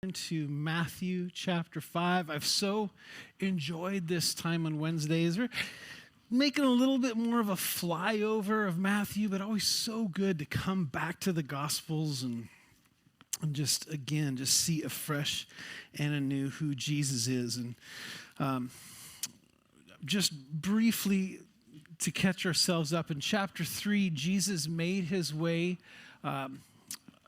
To Matthew chapter 5. I've so enjoyed this time on Wednesdays. We're making a little bit more of a flyover of Matthew, but always so good to come back to the Gospels and just see afresh and anew who Jesus is. And just briefly to catch ourselves up, in chapter 3, Jesus made his way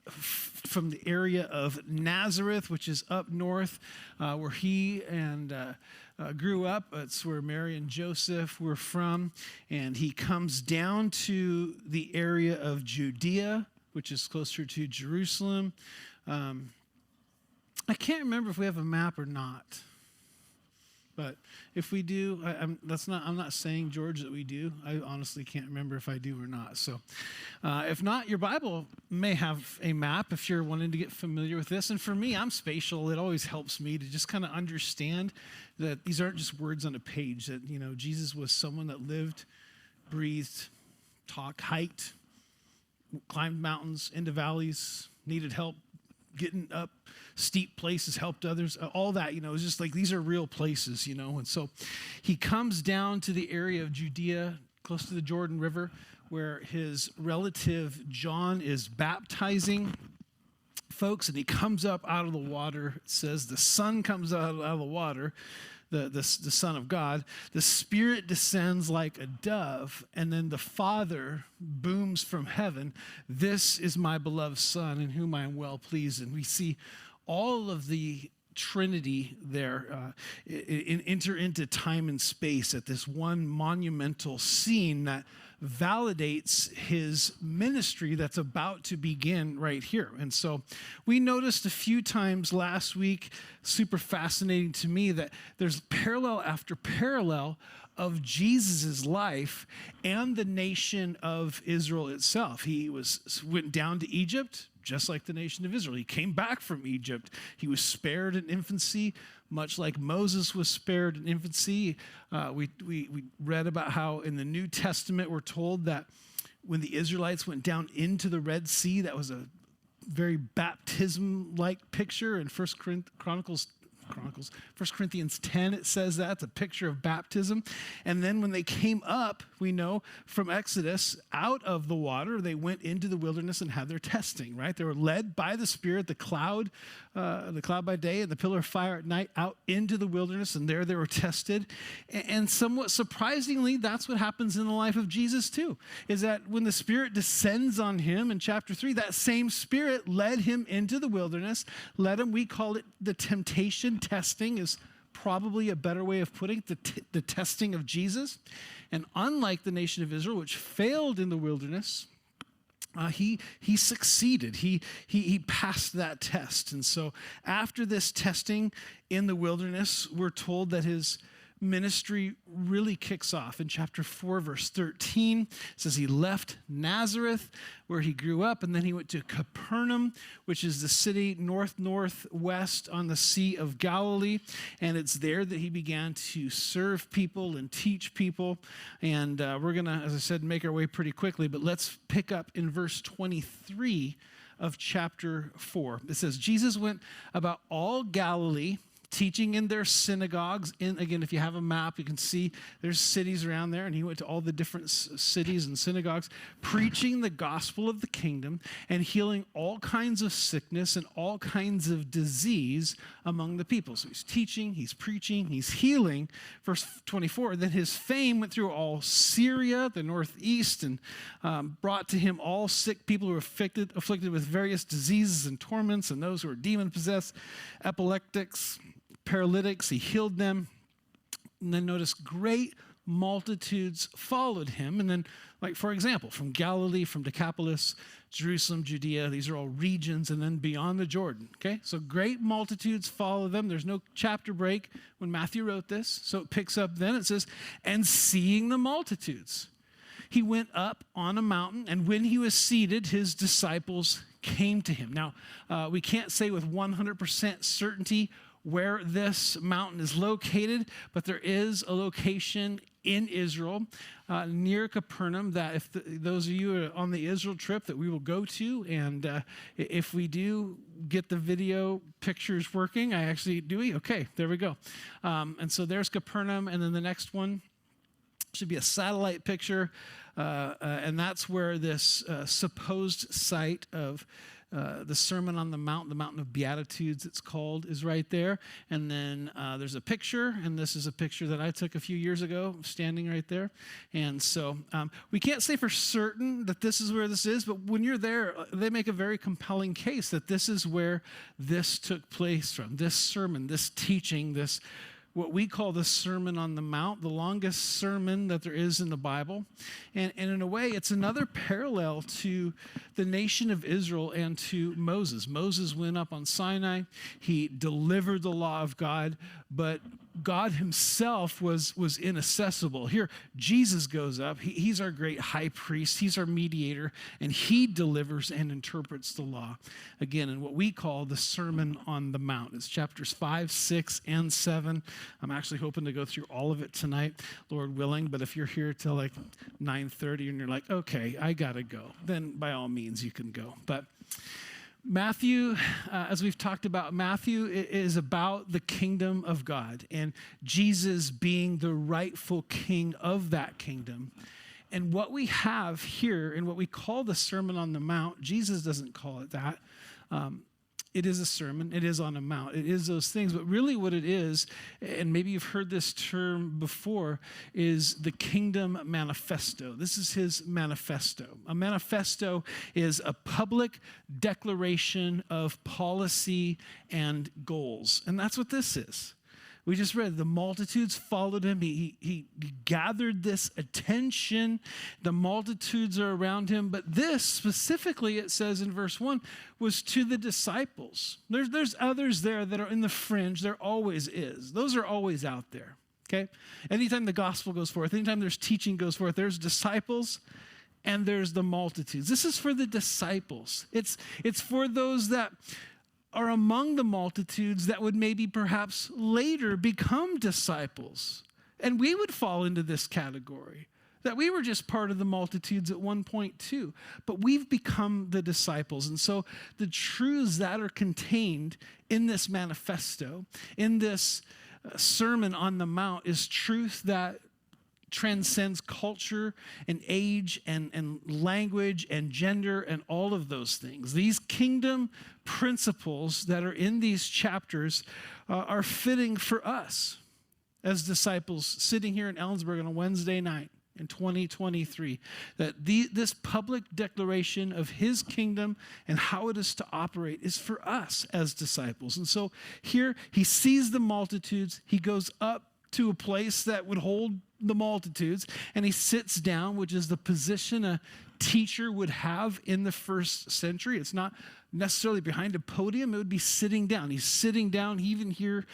from the area of Nazareth, which is up north, where he and grew up. It's where Mary and Joseph were from. And he comes down to the area of Judea, which is closer to Jerusalem. I can't remember if we have a map or not. But if we do, I'm not saying, George, that we do. I honestly can't remember if I do or not. So if not, your Bible may have a map if you're wanting to get familiar with this. And for me, I'm spatial. It always helps me to just kind of understand that these aren't just words on a page, that, Jesus was someone that lived, breathed, talked, hiked, climbed mountains, into valleys, needed help getting up steep places, helped others, all that, it's just like these are real places, And so he comes down to the area of Judea, close to the Jordan River, where his relative John is baptizing folks, and he comes up out of the water. It says the Son comes out of the water, the Son of God. The Spirit descends like a dove, and then the Father booms from heaven, "This is my beloved Son, in whom I am well pleased." And we see all of the Trinity there enter into time and space at this one monumental scene that validates his ministry that's about to begin right here. And so we noticed a few times last week, super fascinating to me, that there's parallel after parallel of Jesus' life and the nation of Israel itself. He went down to Egypt, just like the nation of Israel. He came back from Egypt. He was spared in infancy, much like Moses was spared in infancy. We read about how in the New Testament we're told that when the Israelites went down into the Red Sea, that was a very baptism-like picture. In 1 Corinthians 10, it says that. It's a picture of baptism. And then when they came up, we know from Exodus, out of the water, they went into the wilderness and had their testing, right? They were led by the Spirit, the cloud by day and the pillar of fire at night, out into the wilderness, and there they were tested. And somewhat surprisingly, that's what happens in the life of Jesus too, is that when the Spirit descends on him in chapter 3, that same Spirit led him into the wilderness, we call it the temptation. Testing is probably a better way of putting it, the testing of Jesus. And unlike the nation of Israel, which failed in the wilderness, he succeeded. He passed that test. And so after this testing in the wilderness, we're told that his ministry really kicks off in chapter 4, verse 13. It says he left Nazareth, where he grew up, and then he went to Capernaum, which is the city northwest on the Sea of Galilee. And it's there that he began to serve people and teach people. And we're going to, as I said, make our way pretty quickly, but let's pick up in verse 23 of chapter 4. It says, Jesus went about all Galilee, teaching in their synagogues. Again, if you have a map, you can see there's cities around there, and he went to all the different cities and synagogues, preaching the gospel of the kingdom and healing all kinds of sickness and all kinds of disease among the people. So he's teaching, he's preaching, he's healing. Verse 24, then his fame went through all Syria, the northeast, and brought to him all sick people who were afflicted with various diseases and torments, and those who were demon-possessed, epileptics, paralytics. He healed them. And then notice great multitudes followed him. And then, like, for example, from Galilee, from Decapolis, Jerusalem, Judea, these are all regions, and then beyond the Jordan. Okay, so great multitudes follow them. There's no chapter break when Matthew wrote this. So it picks up then. It says, and seeing the multitudes, he went up on a mountain, and when he was seated, his disciples came to him. Now, we can't say with 100% certainty where this mountain is located, but there is a location in Israel, near Capernaum, that if those of you are on the Israel trip that we will go to, and if we do get the video pictures working, do we? Okay, there we go. And so there's Capernaum, and then the next one should be a satellite picture, and that's where this supposed site of the Sermon on the Mountain of Beatitudes, it's called, is right there. And then there's a picture, and this is a picture that I took a few years ago, standing right there. And so we can't say for certain that this is where this is, but when you're there, they make a very compelling case that this is where this took place from. This sermon, this teaching, this what we call the Sermon on the Mount, the longest sermon that there is in the Bible. And in a way, it's another parallel to the nation of Israel and to Moses. Moses went up on Sinai. He delivered the law of God, but God himself was inaccessible. Here, Jesus goes up. He's our great high priest. He's our mediator, and he delivers and interprets the law. Again, in what we call the Sermon on the Mount. It's chapters 5, 6, and 7. I'm actually hoping to go through all of it tonight, Lord willing. But if you're here till like 9:30 and you're like, okay, I got to go, then by all means you can go. But Matthew, as we've talked about, Matthew is about the kingdom of God and Jesus being the rightful king of that kingdom. And what we have here in what we call the Sermon on the Mount, Jesus doesn't call it that. It is a sermon. It is on a mount. It is those things. But really what it is, and maybe you've heard this term before, is the kingdom manifesto. This is his manifesto. A manifesto is a public declaration of policy and goals. And that's what this is. We just read the multitudes followed him. He gathered this attention. The multitudes are around him. But this specifically, it says in verse 1, was to the disciples. There's others there that are in the fringe. There always is. Those are always out there. Okay? Anytime the gospel goes forth, anytime there's teaching goes forth, there's disciples and there's the multitudes. This is for the disciples. It's for those that are among the multitudes that would maybe perhaps later become disciples. And we would fall into this category, that we were just part of the multitudes at one point too, but we've become the disciples. And so the truths that are contained in this manifesto, in this Sermon on the Mount, is truth that transcends culture and age and language and gender and all of those things. These kingdom principles that are in these chapters are fitting for us as disciples sitting here in Ellensburg on a Wednesday night in 2023, that this public declaration of his kingdom and how it is to operate is for us as disciples. And so here he sees the multitudes, he goes up to a place that would hold the multitudes, and he sits down, which is the position a teacher would have in the first century. It's not necessarily behind a podium. It would be sitting down. He's sitting down, even here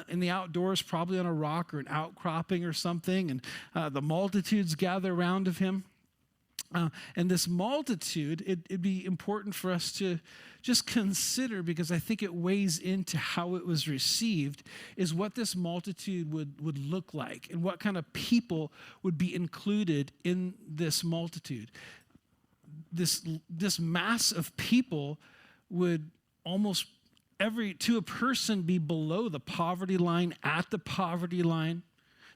in the outdoors, probably on a rock or an outcropping or something, and the multitudes gather around of him. And this multitude, it'd be important for us to just consider, because I think it weighs into how it was received, is what this multitude would look like and what kind of people would be included in this multitude. This mass of people would almost to a person be below the poverty line, at the poverty line.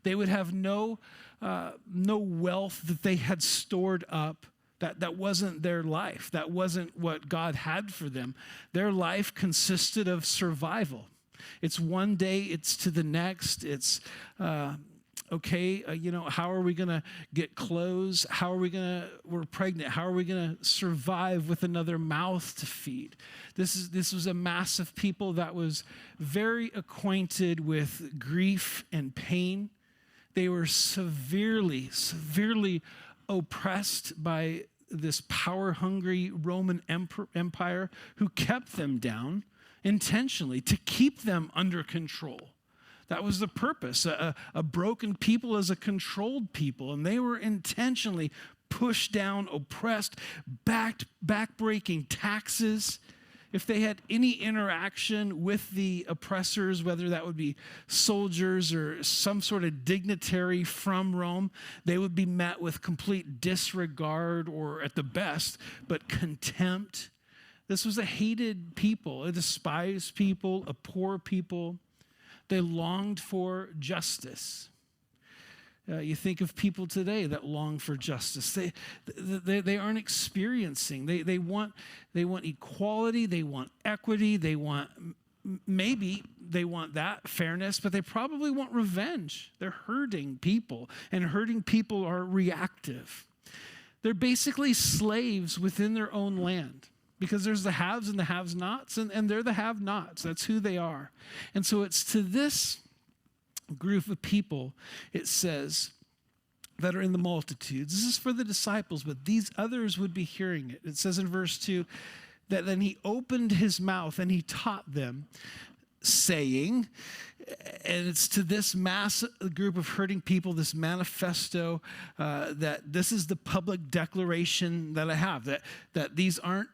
They would have no wealth that they had stored up. That wasn't their life. That wasn't what God had for them. Their life consisted of survival. It's one day, it's to the next. It's, how are we going to get clothes? We're pregnant. How are we going to survive with another mouth to feed? This was a mass of people that was very acquainted with grief and pain. They were severely oppressed by this power-hungry Roman Empire who kept them down intentionally to keep them under control. That was the purpose. A broken people is a controlled people, and they were intentionally pushed down, oppressed, back-breaking taxes. if they had any interaction with the oppressors, whether that would be soldiers or some sort of dignitary from Rome, they would be met with complete disregard or, at the best, but contempt. This was a hated people, a despised people, a poor people. They longed for justice. You think of people today that long for justice. They aren't experiencing. They want equality. They want equity. Maybe they want that fairness, but they probably want revenge. They're hurting people, and hurting people are reactive. They're basically slaves within their own land, because there's the haves and the have-nots, and they're the have-nots. That's who they are. And so it's to this group of people, it says, that are in the multitudes. This is for the disciples, but these others would be hearing it. It says in verse 2 that then he opened his mouth and he taught them, saying, and it's to this mass group of hurting people, this manifesto, that this is the public declaration that I have, that these aren't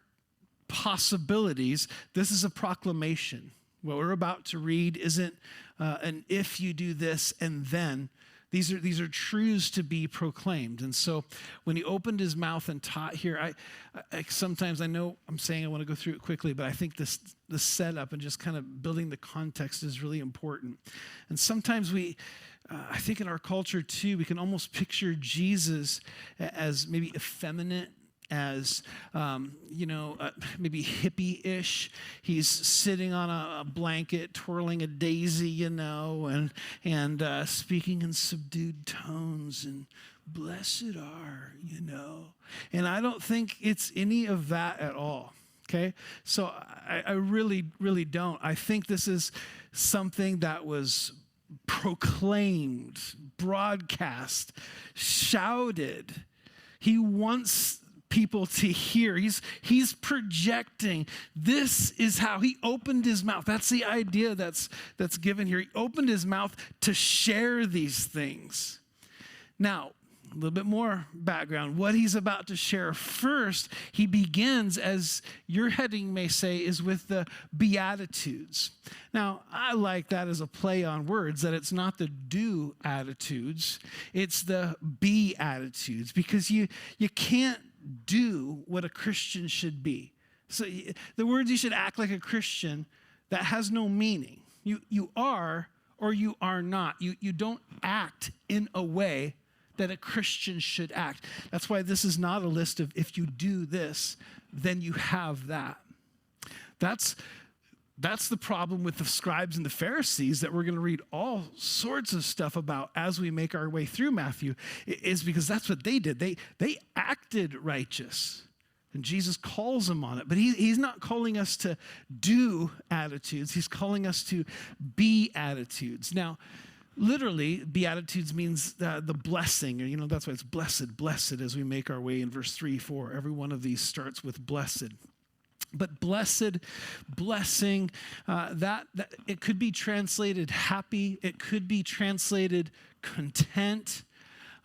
possibilities. This is a proclamation. What we're about to read isn't an if you do this and then. These are truths to be proclaimed. And so when he opened his mouth and taught here, I sometimes, I know I'm saying I want to go through it quickly, but I think the setup and just kind of building the context is really important. And sometimes I think in our culture too, we can almost picture Jesus as maybe effeminate, as, maybe hippie-ish. He's sitting on a blanket, twirling a daisy, and speaking in subdued tones, and blessed are, And I don't think it's any of that at all, okay? So I really, really don't. I think this is something that was proclaimed, broadcast, shouted. He wants people to hear. He's projecting. This is how he opened his mouth. That's the idea that's given here. He opened his mouth to share these things. Now, a little bit more background. What he's about to share first, he begins, as your heading may say, is with the Beatitudes. Now, I like that as a play on words, that it's not the do attitudes, it's the be attitudes, because you can't do what a Christian should be. So the words you should act like a Christian, that has no meaning. You are or you are not. You don't act in a way that a Christian should act. That's why this is not a list of if you do this, then you have that. That's the problem with the scribes and the Pharisees that we're going to read all sorts of stuff about as we make our way through Matthew, is because that's what they did. They acted righteous, and Jesus calls them on it. But he's not calling us to do attitudes. He's calling us to be attitudes. Now, literally, Beatitudes means the blessing. That's why it's blessed as we make our way in verse 3, 4. Every one of these starts with blessed. But blessed, blessing, that it could be translated happy. It could be translated content.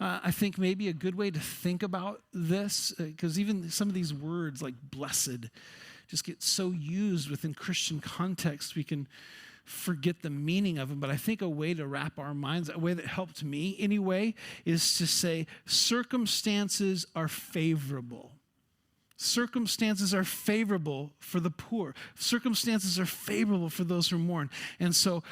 I think maybe a good way to think about this, because even some of these words like blessed just get so used within Christian context, we can forget the meaning of them. But I think a way to wrap our minds, a way that helped me anyway, is to say circumstances are favorable. Circumstances are favorable for the poor. Circumstances are favorable for those who mourn. And so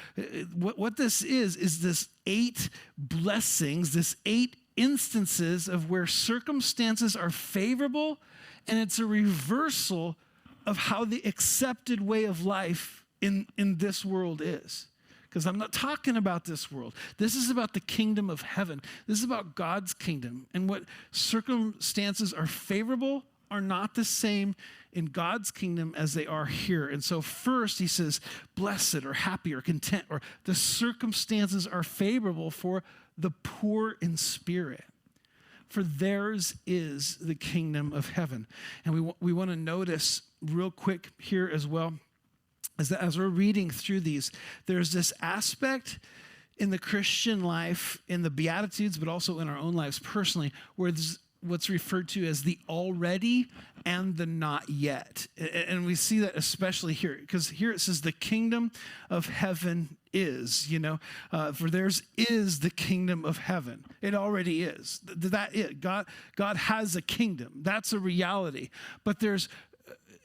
what this is this 8 blessings, this 8 instances of where circumstances are favorable, and it's a reversal of how the accepted way of life in this world is. Because I'm not talking about this world. This is about the kingdom of heaven. This is about God's kingdom. And what circumstances are favorable are not the same in God's kingdom as they are here. And so first he says, blessed or happy or content, or the circumstances are favorable for the poor in spirit. For theirs is the kingdom of heaven. And we want to notice real quick here as well, is that as we're reading through these, there's this aspect in the Christian life, in the Beatitudes, but also in our own lives personally, where what's referred to as the already and the not yet. And we see that especially here, because here it says the kingdom of heaven is, for theirs is the kingdom of heaven. It already is. God has a kingdom. That's a reality. But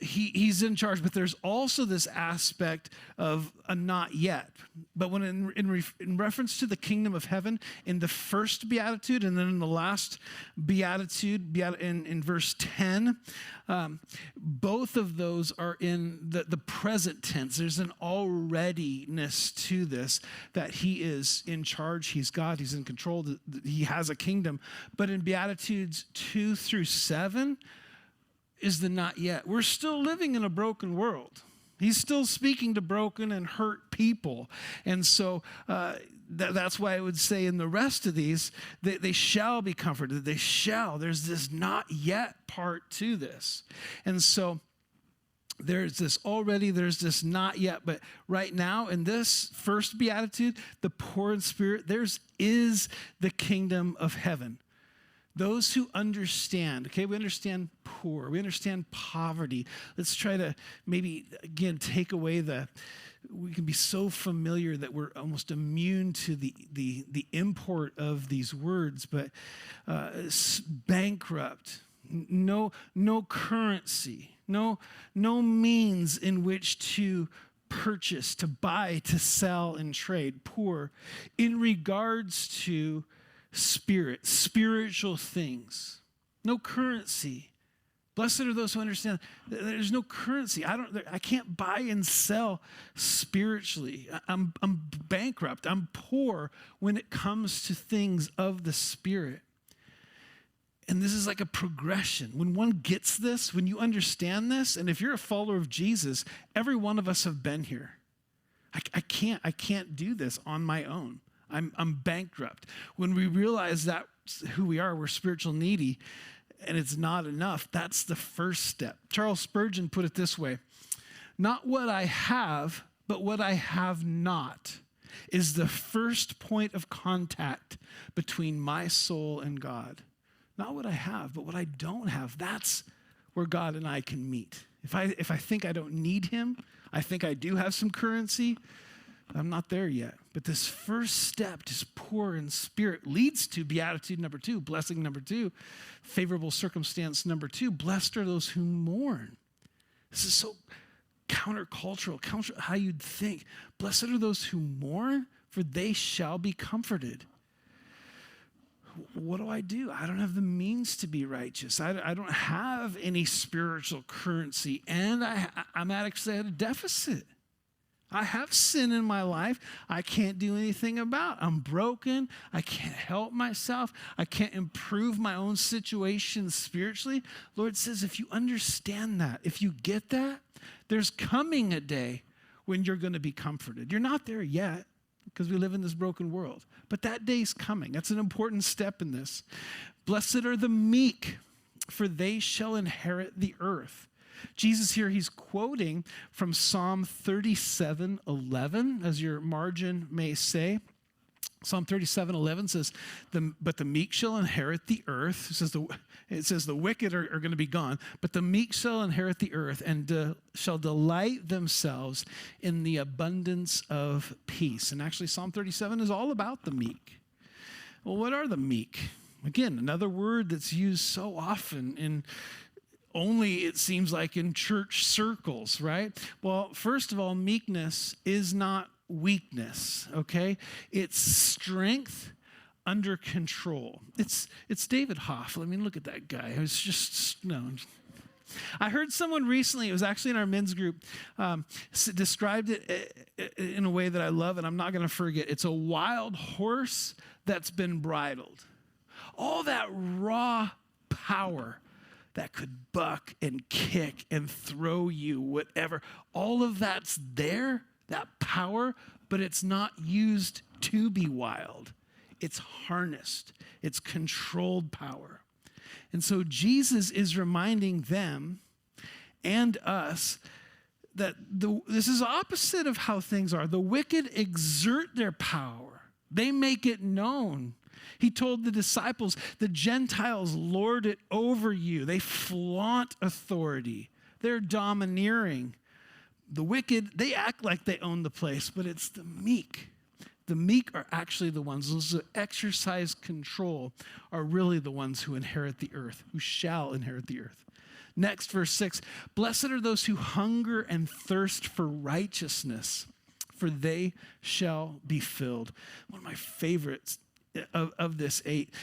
he's in charge, but there's also this aspect of a not yet. But when in reference to the kingdom of heaven, in the first beatitude and then in the last beatitude, in verse 10, both of those are in the present tense. There's an alreadiness to this, that he is in charge, he's God, he's in control, he has a kingdom. But in Beatitudes 2 through 7, is the not yet. We're still living in a broken world. He's still speaking to broken and hurt people. And so that's why I would say in the rest of these, they shall be comforted. They shall. There's this not yet part to this. And so there's this already, there's this not yet. But right now in this first beatitude, the poor in spirit, theirs is the kingdom of heaven. Those who understand, okay, we understand poor, we understand poverty. Let's try to maybe, again, take away we can be so familiar that we're almost immune to the import of these words, but bankrupt, no currency, no means in which to purchase, to buy, to sell, and trade, poor, in regards to spiritual things, no currency. Blessed are those who understand there's no currency. I can't buy and sell spiritually. I'm bankrupt. I'm poor when it comes to things of the Spirit. And this is like a progression. When one gets this, when you understand this, and if you're a follower of Jesus, every one of us have been here. I can't do this on my own. I'm bankrupt. When we realize that's who we are, we're spiritual needy, and it's not enough, that's the first step. Charles Spurgeon put it this way: not what I have, but what I have not is the first point of contact between my soul and God. Not what I have, but what I don't have. That's where God and I can meet. If I think I don't need him, I think I do have some currency, I'm not there yet. But this first step, just poor in spirit, leads to beatitude number 2, blessing number 2, favorable circumstance number 2. Blessed are those who mourn. This is so counter how you'd think. Blessed are those who mourn, for they shall be comforted. What do? I don't have the means to be righteous. I don't have any spiritual currency, and I'm actually at a deficit. I have sin in my life I can't do anything about. I'm broken. I can't help myself. I can't improve my own situation spiritually. Lord says, if you understand that, if you get that, there's coming a day when you're going to be comforted. You're not there yet because we live in this broken world, but that day's coming. That's an important step in this. Blessed are the meek, for they shall inherit the earth. Jesus here, he's quoting from Psalm 37:11, as your margin may say. Psalm 37:11 says, but the meek shall inherit the earth. It says the wicked are going to be gone, but the meek shall inherit the earth and shall delight themselves in the abundance of peace. And actually, Psalm 37 is all about the meek. Well, what are the meek? Again, another word that's used so often only, it seems like, in church circles, right? Well, first of all, meekness is not weakness, okay? It's strength under control. It's David Hoff. I mean, look at that guy. It's just, no. I heard someone recently, it was actually in our men's group, described it in a way that I love, and I'm not going to forget. It's a wild horse that's been bridled. All that raw power that could buck and kick and throw you, whatever. All of that's there, that power, but it's not used to be wild. It's harnessed. It's controlled power. And so Jesus is reminding them and us that this is opposite of how things are. The wicked exert their power. They make it known. He told the disciples, the Gentiles lord it over you. They flaunt authority. They're domineering. The wicked, they act like they own the place, but it's the meek. The meek are actually the ones, those who exercise control are really the ones who inherit the earth, who shall inherit the earth. Next, verse 6, blessed are those who hunger and thirst for righteousness, for they shall be filled. One of my favorites of this 8,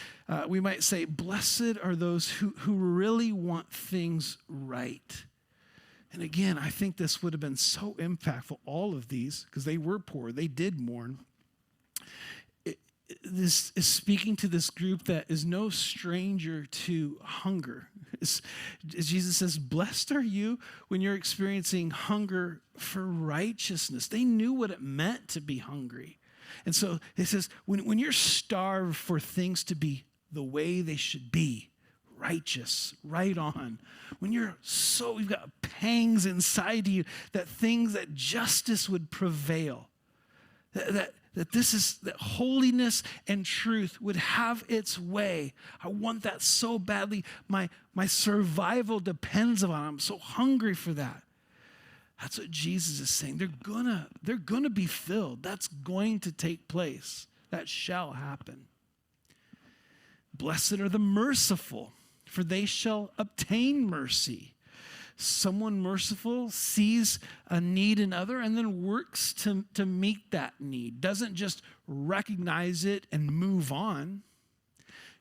we might say, blessed are those who really want things right. And again, I think this would have been so impactful, all of these, because they were poor, they did mourn. This is speaking to this group that is no stranger to hunger. As Jesus says, blessed are you when you're experiencing hunger for righteousness. They knew what it meant to be hungry. And so it says, when you're starved for things to be the way they should be, righteous, right on, when you've got pangs inside you that justice would prevail, that holiness and truth would have its way. I want that so badly. My survival depends on it. I'm so hungry for that. That's what Jesus is saying. They're gonna be filled. That's going to take place. That shall happen. Blessed are the merciful, for they shall obtain mercy. Someone merciful sees a need in another and then works to meet that need. Doesn't just recognize it and move on.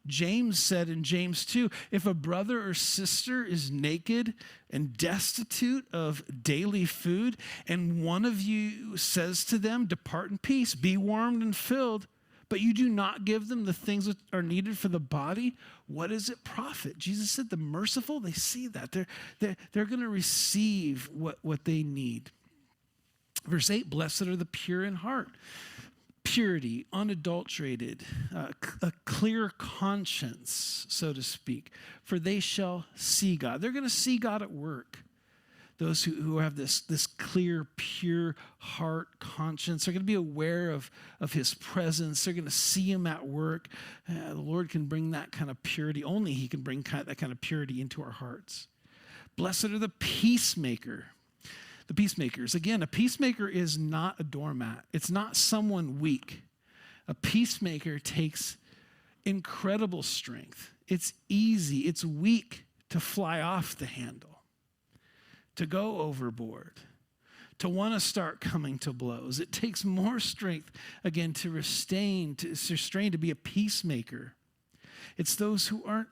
James said in James 2, if a brother or sister is naked and destitute of daily food, and one of you says to them, depart in peace, be warmed and filled, but you do not give them the things that are needed for the body, what does it profit? Jesus said the merciful, they see that. They're going to receive what they need. Verse 8, blessed are the pure in heart. Purity, unadulterated, a clear conscience, so to speak, for they shall see God. They're going to see God at work. Those who have this clear, pure heart conscience, they're going to be aware of his presence. They're going to see him at work. The Lord can bring that kind of purity. Only he can bring that kind of purity into our hearts. Blessed are the peacemaker. The peacemakers. Again, a peacemaker is not a doormat. It's not someone weak. A peacemaker takes incredible strength. It's easy. It's weak to fly off the handle, to go overboard, to want to start coming to blows. It takes more strength, again, to restrain, to be a peacemaker. It's those who aren't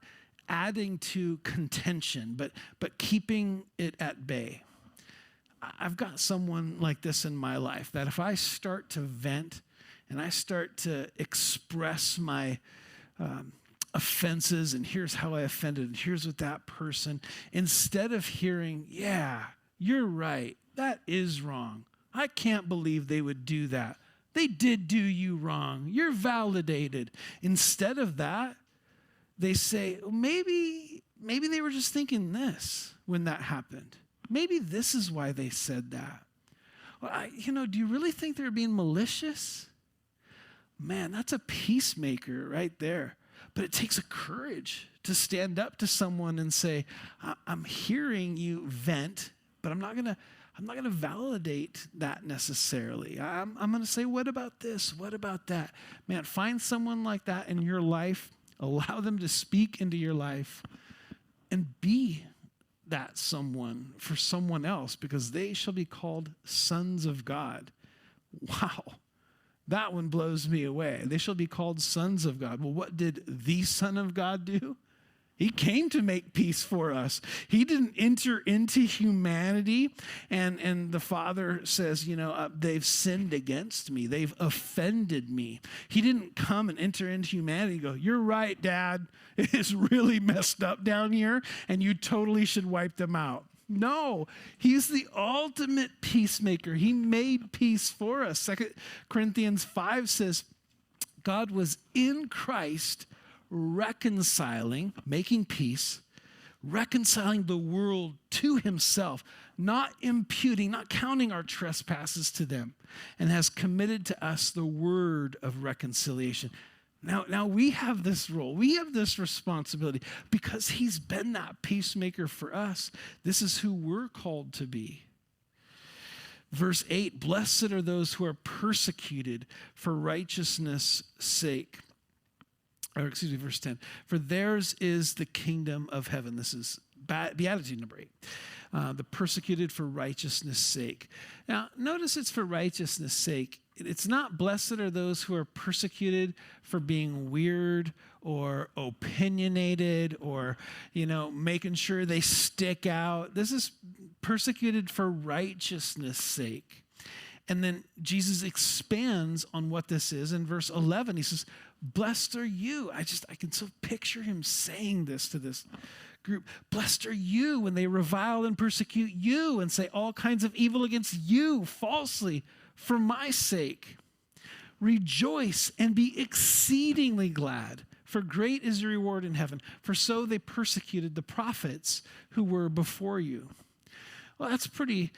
adding to contention, but keeping it at bay. I've got someone like this in my life that if I start to vent and I start to express my offenses, and here's how I offended, and here's what that person, instead of hearing, yeah, you're right, that is wrong. I can't believe they would do that. They did do you wrong. You're validated. Instead of that, they say, well, maybe they were just thinking this when that happened. Maybe this is why they said that. Well, do you really think they're being malicious? Man, that's a peacemaker right there. But it takes a courage to stand up to someone and say, I'm hearing you vent, but I'm not gonna validate that necessarily. I'm gonna say, what about this? What about that? Man, find someone like that in your life, allow them to speak into your life, and be that someone for someone else, because they shall be called sons of God. Wow. That one blows me away. They shall be called sons of God. Well, what did the Son of God do? He came to make peace for us. He didn't enter into humanity and the Father says, they've sinned against me. They've offended me. He didn't come and enter into humanity and go, you're right, Dad. It's really messed up down here and you totally should wipe them out. No, he's the ultimate peacemaker. He made peace for us. 2 Corinthians 5 says, God was in Christ reconciling, making peace, reconciling the world to himself, not imputing, not counting our trespasses to them, and has committed to us the word of reconciliation. Now we have this role. We have this responsibility because he's been that peacemaker for us. This is who we're called to be. Verse 8, blessed are those who are persecuted for righteousness' sake. Or excuse me, verse 10. For theirs is the kingdom of heaven. This is Beatitude number 8. The persecuted for righteousness' sake. Now, notice it's for righteousness' sake. It's not blessed are those who are persecuted for being weird or opinionated or, making sure they stick out. This is persecuted for righteousness' sake. And then Jesus expands on what this is. In verse 11, he says, blessed are you. I can so picture him saying this to this group. Blessed are you when they revile and persecute you and say all kinds of evil against you falsely for my sake. Rejoice and be exceedingly glad, for great is your reward in heaven. For so they persecuted the prophets who were before you. Well, that's a pretty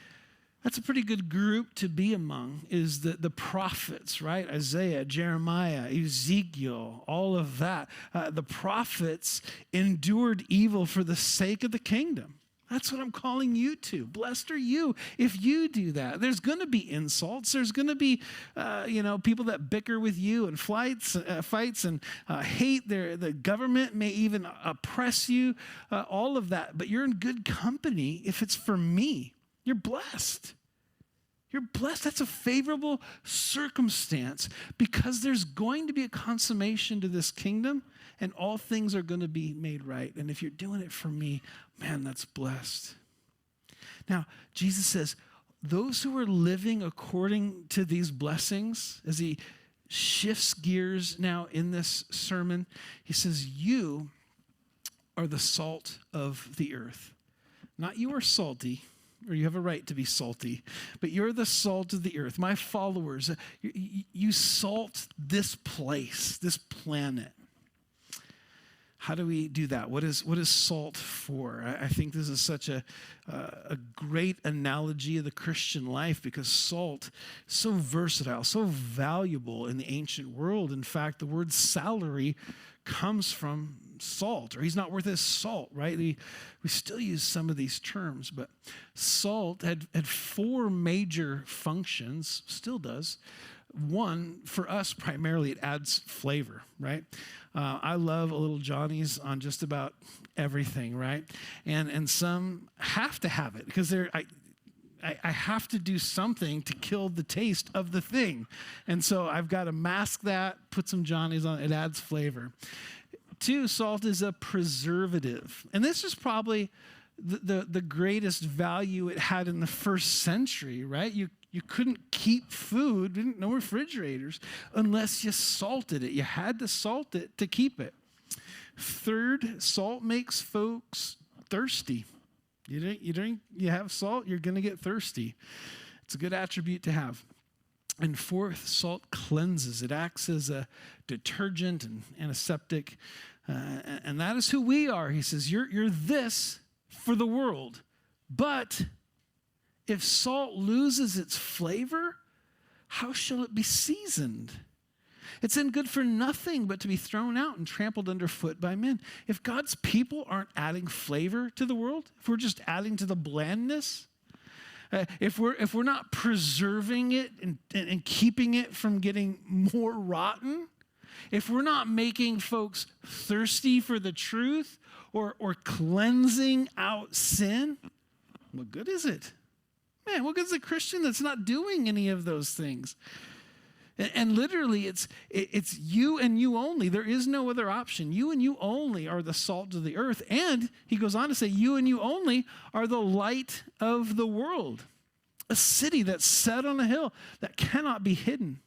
good group to be among, is the prophets, right? Isaiah, Jeremiah, Ezekiel, all of that. The prophets endured evil for the sake of the kingdom. That's what I'm calling you to. Blessed are you if you do that. There's going to be insults. There's going to be, people that bicker with you and fights and hate the government may even oppress you, all of that. But you're in good company if it's for me. You're blessed. You're blessed. That's a favorable circumstance because there's going to be a consummation to this kingdom and all things are going to be made right. And if you're doing it for me, man, that's blessed. Now, Jesus says, those who are living according to these blessings, as he shifts gears now in this sermon, he says, you are the salt of the earth. Not you are salty, or you have a right to be salty, but you're the salt of the earth. My followers, you salt this place, this planet. How do we do that? What is salt for? I think this is such a great analogy of the Christian life because salt is so versatile, so valuable in the ancient world. In fact, the word salary comes from salt, or he's not worth his salt, right? We still use some of these terms, but salt had 4 major functions, still does. One, for us, primarily, it adds flavor, right? I love a little Johnny's on just about everything, right? And some have to have it because I have to do something to kill the taste of the thing. And so I've got to mask that, put some Johnny's on, it adds flavor. 2, salt is a preservative. And this is probably the greatest value it had in the first century, right? You couldn't keep food, no refrigerators, unless you salted it. You had to salt it to keep it. 3rd, salt makes folks thirsty. You have salt, you're going to get thirsty. It's a good attribute to have. And 4th, salt cleanses. It acts as a detergent and antiseptic. And that is who we are. He says, you're this for the world. But if salt loses its flavor, how shall it be seasoned? It's then good for nothing but to be thrown out and trampled underfoot by men. If God's people aren't adding flavor to the world, if we're just adding to the blandness, if we're not preserving it and keeping it from getting more rotten, if we're not making folks thirsty for the truth or cleansing out sin, what good is it? Man, what good is a Christian that's not doing any of those things? And literally, it's you and you only. There is no other option. You and you only are the salt of the earth. And he goes on to say, you and you only are the light of the world. A city that's set on a hill that cannot be hidden.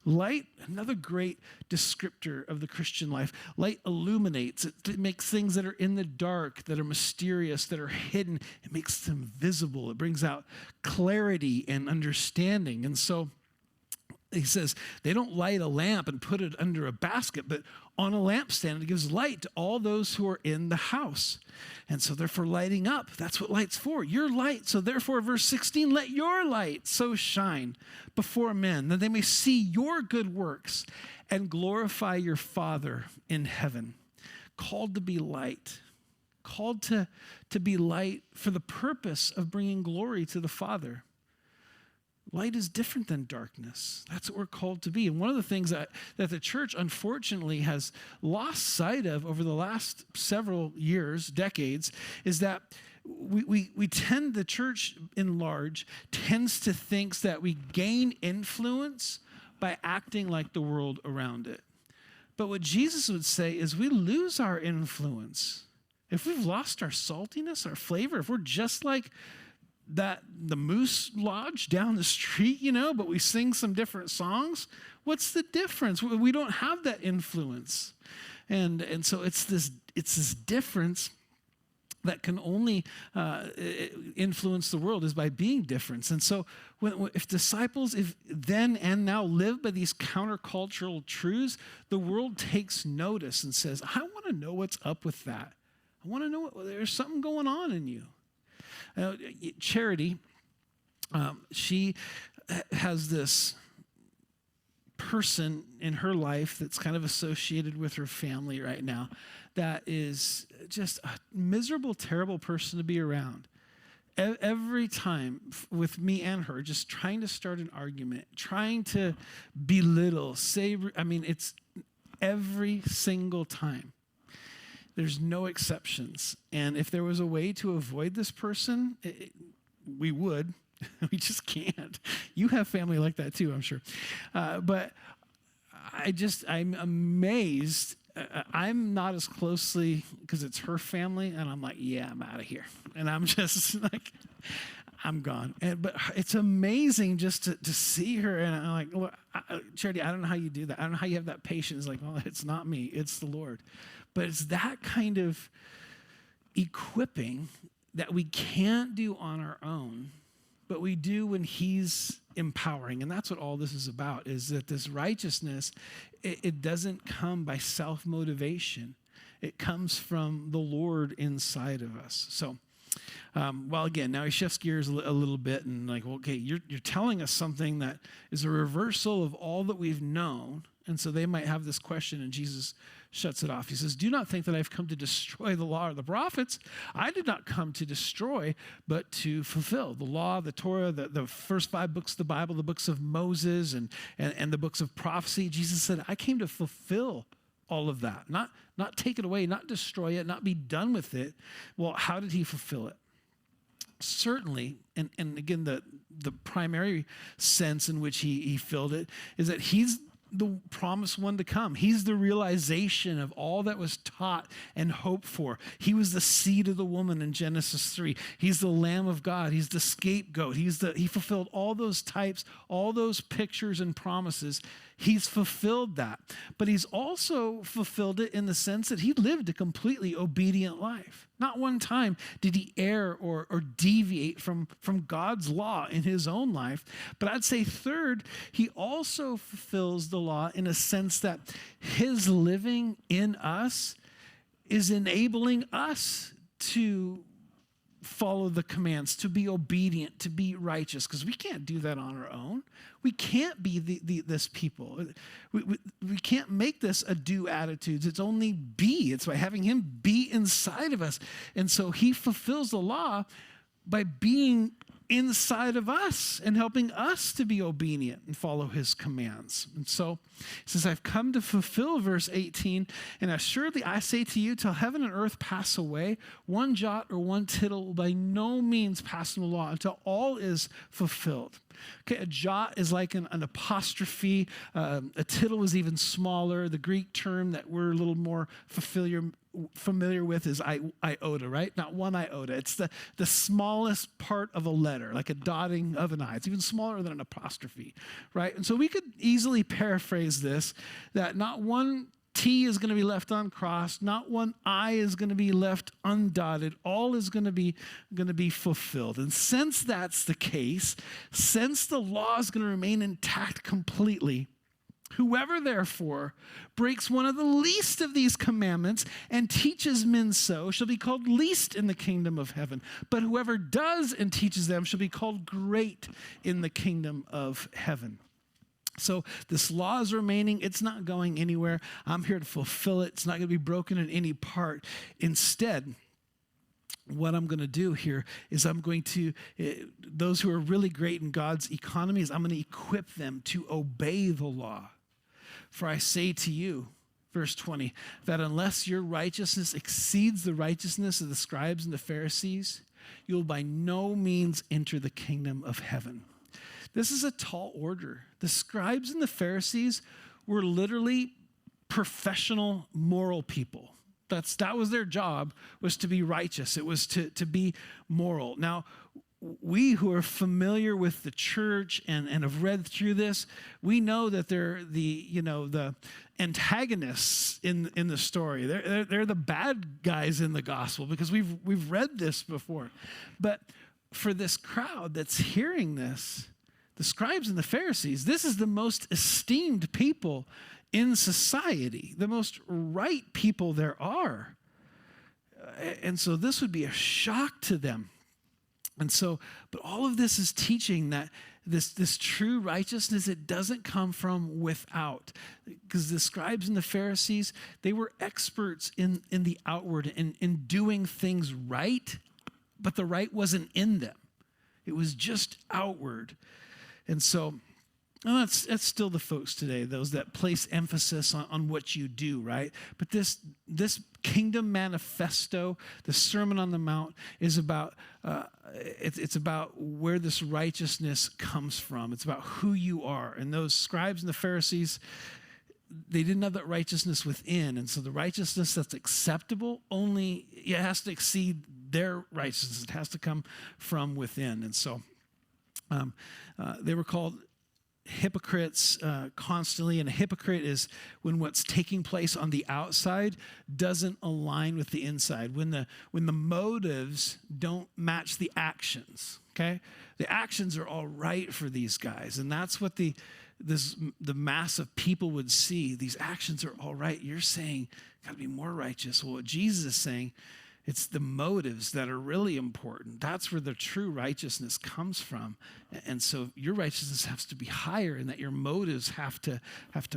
Light, another great descriptor of the Christian life. Light illuminates. It makes things that are in the dark, that are mysterious, that are hidden. It makes them visible. It brings out clarity and understanding. And so he says they don't light a lamp and put it under a basket, but on a lampstand. It gives light to all those who are in the house. And so therefore lighting up, that's what light's for. Your light. So therefore, verse 16, let your light so shine before men that they may see your good works and glorify your Father in heaven. Called to be light. Called to be light for the purpose of bringing glory to the Father. Light is different than darkness. That's what we're called to be. And one of the things that the church, unfortunately, has lost sight of over the last several years, decades, is that the church in large tends to think that we gain influence by acting like the world around it. But what Jesus would say is we lose our influence. If we've lost our saltiness, our flavor, if we're just like the Moose Lodge down the street, but we sing some different songs, what's the difference? We don't have that influence. And so it's this difference that can only influence the world is by being different. And so if disciples, if then and now live by these countercultural truths, the world takes notice and says, I want to know what's up with that. I want to know there's something going on in you. Charity, she has this person in her life that's kind of associated with her family right now that is just a miserable, terrible person to be around. Every time with me and her, just trying to start an argument, trying to belittle, it's every single time. There's no exceptions. And if there was a way to avoid this person, we would. We just can't. You have family like that too, I'm sure. But I'm amazed. I'm not as closely, because it's her family, and I'm like, yeah, I'm out of here. And I'm just like, I'm gone. But it's amazing just to see her. And I'm like, well, Charity, I don't know how you do that. I don't know how you have that patience. Like, well, it's not me, it's the Lord. But it's that kind of equipping that we can't do on our own, but we do when he's empowering. And that's what all this is about, is that this righteousness, it doesn't come by self-motivation. It comes from the Lord inside of us. So, again, now he shifts gears a little bit and like, well, okay, you're telling us something that is a reversal of all that we've known. And so they might have this question, and Jesus shuts it off. He says, do not think that I've come to destroy the law or the prophets. I did not come to destroy, but to fulfill the law, the Torah, the first 5 books of the Bible, the books of Moses and the books of prophecy. Jesus said, I came to fulfill all of that, not take it away, not destroy it, not be done with it. Well, how did he fulfill it? Certainly, and again, the primary sense in which he filled it is that he's the promised one to come. He's the realization of all that was taught and hoped for. He was the seed of the woman in Genesis 3. He's the Lamb of God. He's the scapegoat. He fulfilled all those types, all those pictures and promises. He's fulfilled that. But he's also fulfilled it in the sense that he lived a completely obedient life. Not one time did he err or deviate from God's law in his own life. But I'd say third, he also fulfills the law in a sense that his living in us is enabling us to follow the commands, to be obedient, to be righteous, because we can't do that on our own. We can't be this people. We can't make this a do attitudes. It's only be. It's by having him be inside of us. And so he fulfills the law by being inside of us and helping us to be obedient and follow his commands. And so he says, I've come to fulfill, verse 18, and assuredly I say to you, till heaven and earth pass away, one jot or one tittle will by no means pass from the law until all is fulfilled. Okay, a jot is like an apostrophe. A tittle is even smaller. The Greek term that we're a little more familiar with is iota, right? Not one iota. It's the smallest part of a letter, like a dotting of an I. It's even smaller than an apostrophe, right? And so we could easily paraphrase this, that not one T is going to be left uncrossed, not one I is going to be left undotted. All is going to be fulfilled. And since that's the case, since the law is going to remain intact completely, Whoever, therefore, breaks one of the least of these commandments and teaches men so shall be called least in the kingdom of heaven. But whoever does and teaches them shall be called great in the kingdom of heaven. So this law is remaining. It's not going anywhere. I'm here to fulfill it. It's not going to be broken in any part. Instead, what I'm going to do here is I'm going to, those who are really great in God's economy, is I'm going to equip them to obey the law. For I say to you, verse 20, that unless your righteousness exceeds the righteousness of the scribes and the Pharisees, you'll by no means enter the kingdom of heaven. This is a tall order. The scribes and the Pharisees were literally professional moral people. That was their job, was to be righteous. It was to be moral. Now, we who are familiar with the church and have read through this, we know that they're the antagonists in the story. They're the bad guys in the gospel because we've read this before. But for this crowd that's hearing this, the scribes and the Pharisees, this is the most esteemed people in society, the most right people there are. And so this would be a shock to them. And so, but all of this is teaching that this true righteousness, it doesn't come from without. Because the scribes and the Pharisees, they were experts in the outward, in doing things right, but the right wasn't in them. It was just outward. And so, that's still the folks today, those that place emphasis on what you do, right? But this kingdom manifesto, the Sermon on the Mount, is about it's about where this righteousness comes from. It's about who you are. And those scribes and the Pharisees, they didn't have that righteousness within. And so the righteousness that's acceptable it has to exceed their righteousness. It has to come from within. And so they were called hypocrites constantly. And a hypocrite is when what's taking place on the outside doesn't align with the inside, when the motives don't match the actions. Okay, the actions are all right for these guys, and that's what the mass of people would see. These actions are all right. You're saying got to be more righteous. Well, what Jesus is saying, it's the motives that are really important. That's where the true righteousness comes from. And so your righteousness has to be higher, and that your motives have to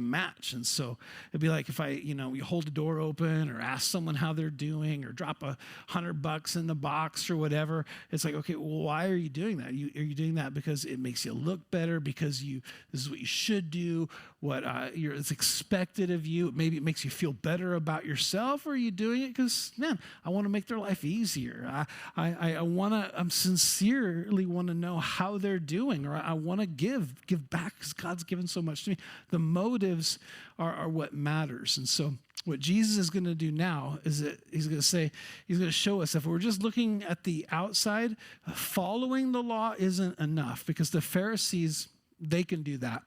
match. And so it'd be like if you hold the door open or ask someone how they're doing or drop $100 in the box or whatever. It's like, okay, well, why are you doing that? Are you doing that because it makes you look better, because this is what you should do, it's expected of you? Maybe it makes you feel better about yourself, or are you doing it because, man, I want to make their life easier. I sincerely want to know how they're doing, or I want to give back because God's given so much to me. The motives are what matters. And so what Jesus is going to do now is that he's going to show us, if we're just looking at the outside, following the law isn't enough, because the Pharisees, they can do that.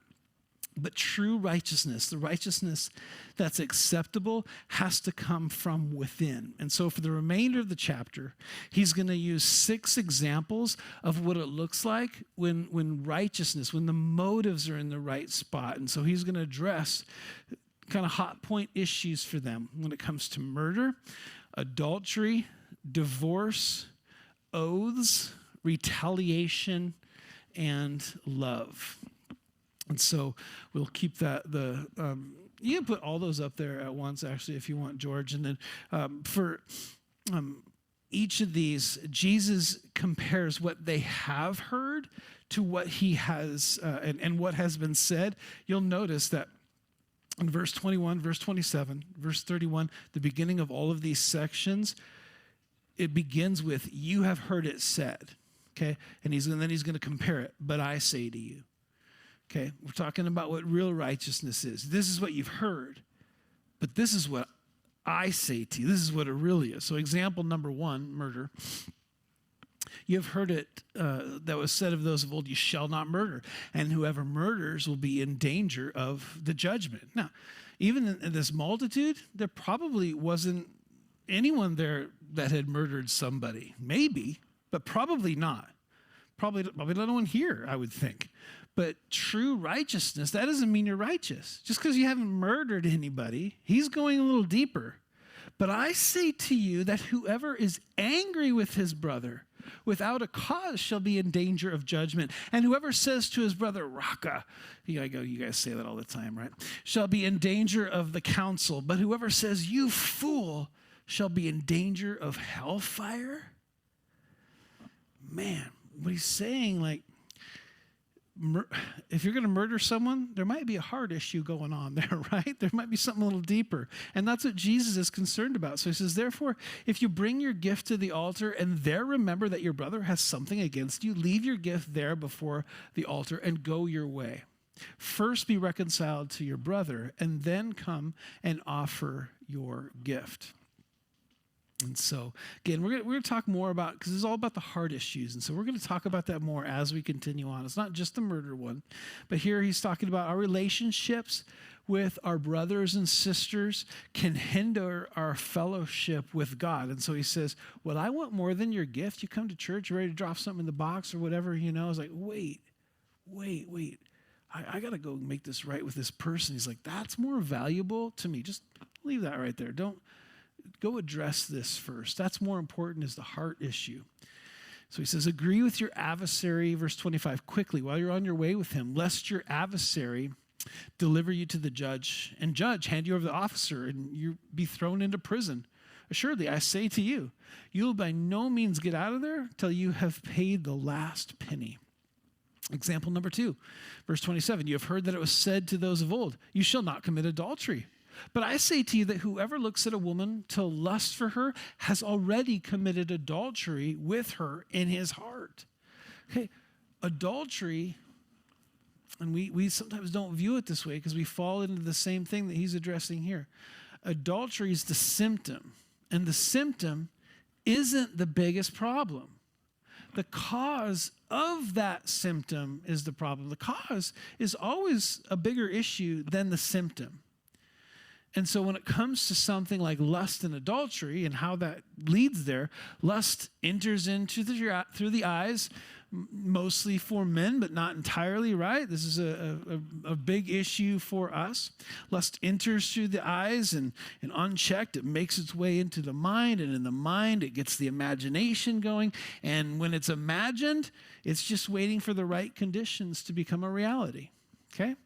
But true righteousness, the righteousness that's acceptable, has to come from within. And so for the remainder of the chapter, he's going to use 6 examples of what it looks like when righteousness, when the motives are in the right spot. And so he's going to address kind of hot point issues for them when it comes to murder, adultery, divorce, oaths, retaliation, and love. And so we'll keep that. You can put all those up there at once, actually, if you want, George. And then for each of these, Jesus compares what they have heard to what he has and what has been said. You'll notice that in verse 21, verse 27, verse 31, the beginning of all of these sections, it begins with, "You have heard it said." Okay, and then he's going to compare it. "But I say to you." Okay, we're talking about what real righteousness is. This is what you've heard, but this is what I say to you. This is what it really is. So example number 1, murder. You have heard it that was said of those of old, "You shall not murder, and whoever murders will be in danger of the judgment." Now, even in this multitude, there probably wasn't anyone there that had murdered somebody. Maybe, but probably not. Probably not anyone here, I would think. But true righteousness, that doesn't mean you're righteous. Just because you haven't murdered anybody, he's going a little deeper. But I say to you that whoever is angry with his brother without a cause shall be in danger of judgment. And whoever says to his brother, Raka, you guys say that all the time, right? Shall be in danger of the council. But whoever says, you fool, shall be in danger of hellfire. Man, what he's saying, like, if you're going to murder someone, there might be a heart issue going on there, right? There might be something a little deeper. And that's what Jesus is concerned about. So he says, therefore, if you bring your gift to the altar and there remember that your brother has something against you, leave your gift there before the altar and go your way. First be reconciled to your brother and then come and offer your gift. And so, again, we're going to talk more about, because it's all about the heart issues. And so we're going to talk about that more as we continue on. It's not just the murder one. But here he's talking about our relationships with our brothers and sisters can hinder our fellowship with God. And so he says, well, I want more than your gift. You come to church, you're ready to drop something in the box or whatever, It's like, wait. I got to go make this right with this person. He's like, that's more valuable to me. Just leave that right there. Don't. Go address this first. That's more important, is the heart issue. So he says, agree with your adversary, verse 25, quickly while you're on your way with him, lest your adversary deliver you to the judge, and judge hand you over to the officer, and you be thrown into prison. Assuredly, I say to you, you will by no means get out of there till you have paid the last penny. Example number 2, verse 27, you have heard that it was said to those of old, you shall not commit adultery. But I say to you that whoever looks at a woman to lust for her has already committed adultery with her in his heart. Okay, adultery, and we sometimes don't view it this way because we fall into the same thing that he's addressing here. Adultery is the symptom, and the symptom isn't the biggest problem. The cause of that symptom is the problem. The cause is always a bigger issue than the symptom. And so when it comes to something like lust and adultery and how that leads there, lust enters into through the eyes, mostly for men, but not entirely, right? This is a big issue for us. Lust enters through the eyes, and unchecked, it makes its way into the mind, and in the mind, it gets the imagination going. And when it's imagined, it's just waiting for the right conditions to become a reality, okay?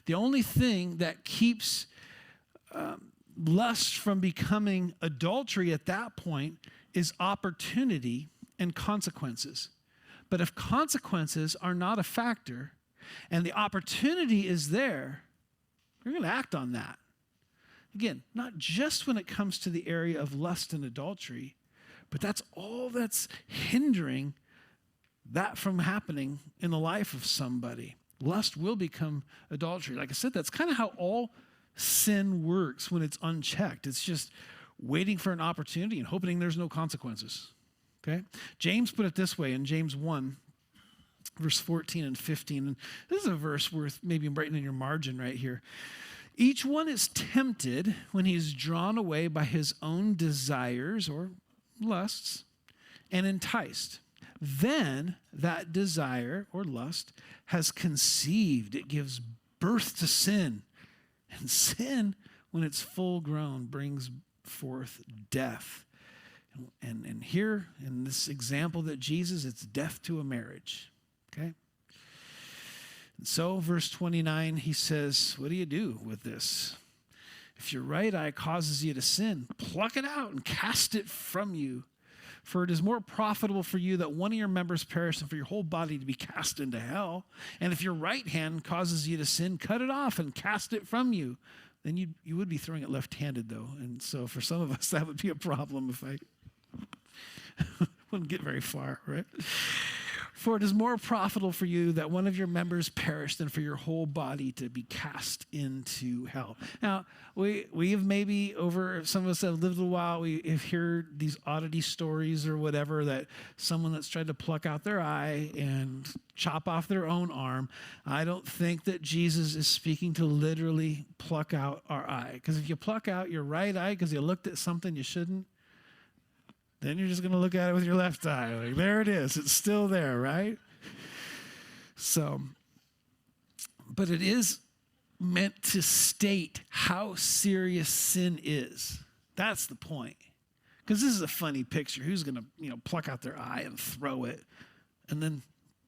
The only thing that keeps lust from becoming adultery at that point is opportunity and consequences. But if consequences are not a factor and the opportunity is there, you're going to act on that. Again, not just when it comes to the area of lust and adultery, but that's all that's hindering that from happening in the life of somebody. Lust will become adultery. Like I said, that's kind of how all sin works when it's unchecked. It's just waiting for an opportunity and hoping there's no consequences. Okay? James put it this way in James 1, verse 14 and 15. And this is a verse worth maybe writing in your margin right here. Each one is tempted when he is drawn away by his own desires or lusts and enticed. Then that desire or lust has conceived. It gives birth to sin. And sin, when it's full grown, brings forth death. And here, in this example that Jesus, it's death to a marriage. Okay? And so, verse 29, he says, what do you do with this? If your right eye causes you to sin, pluck it out and cast it from you. For it is more profitable for you that one of your members perish than for your whole body to be cast into hell. And if your right hand causes you to sin, cut it off and cast it from you. Then you would be throwing it left-handed, though. And so for some of us, that would be a problem if I wouldn't get very far, right? For it is more profitable for you that one of your members perish than for your whole body to be cast into hell. Now, we have maybe some of us that have lived a while, we have heard these oddity stories or whatever, that someone that's tried to pluck out their eye and chop off their own arm. I don't think that Jesus is speaking to literally pluck out our eye. Because if you pluck out your right eye because you looked at something you shouldn't, then you're just going to look at it with your left eye. Like, there it is. It's still there, right? So but it is meant to state how serious sin is. That's the point. Because this is a funny picture. Who's going to, pluck out their eye and throw it and then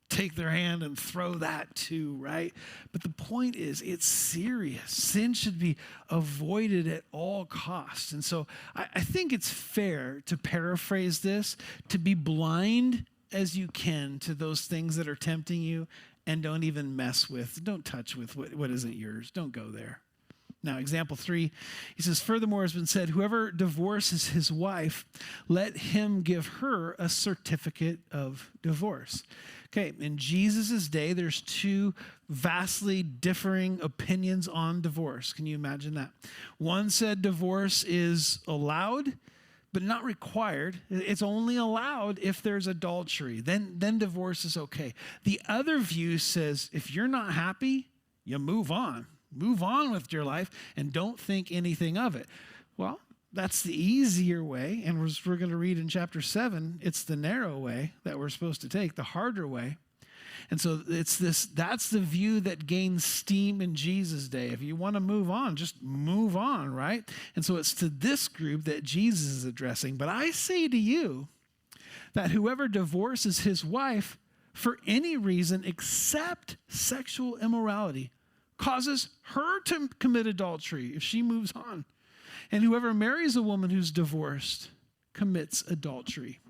take their hand and throw that too, right? But the point is, it's serious. Sin should be avoided at all costs. And so I think it's fair to paraphrase this, to be blind as you can to those things that are tempting you, and don't even mess with, don't touch with what isn't yours. Don't go there. Now, example 3, he says, furthermore has been said, whoever divorces his wife, let him give her a certificate of divorce. Okay, in Jesus' day, there's 2 vastly differing opinions on divorce. Can you imagine that? One said divorce is allowed, but not required. It's only allowed if there's adultery. Then divorce is okay. The other view says, if you're not happy, you move on. Move on with your life and don't think anything of it. Well, that's the easier way. And we're going to read in chapter 7, it's the narrow way that we're supposed to take, the harder way. And so that's the view that gains steam in Jesus' day. If you want to move on, just move on, right? And so it's to this group that Jesus is addressing. But I say to you that whoever divorces his wife for any reason except sexual immorality causes her to commit adultery if she moves on. And whoever marries a woman who's divorced commits adultery.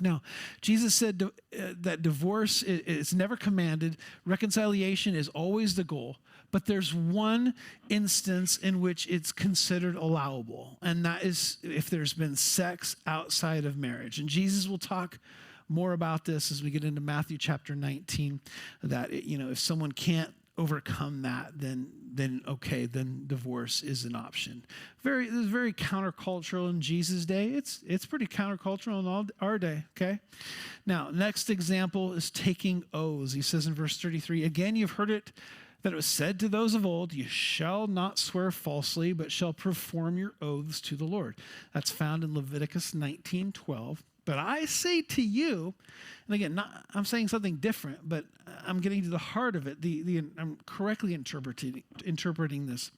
Now, Jesus said that divorce is never commanded. Reconciliation is always the goal. But there's one instance in which it's considered allowable, and that is if there's been sex outside of marriage. And Jesus will talk more about this as we get into Matthew chapter 19, that if someone can't overcome that, then divorce is an option. This is very countercultural in Jesus' day. It's pretty countercultural in all our day, okay? Now, next example is taking oaths. He says in verse 33, again, you've heard it, that it was said to those of old, you shall not swear falsely, but shall perform your oaths to the Lord. That's found in Leviticus 19:12. But I say to you, and again, I'm saying something different, but I'm getting to the heart of it. I'm correctly interpreting this.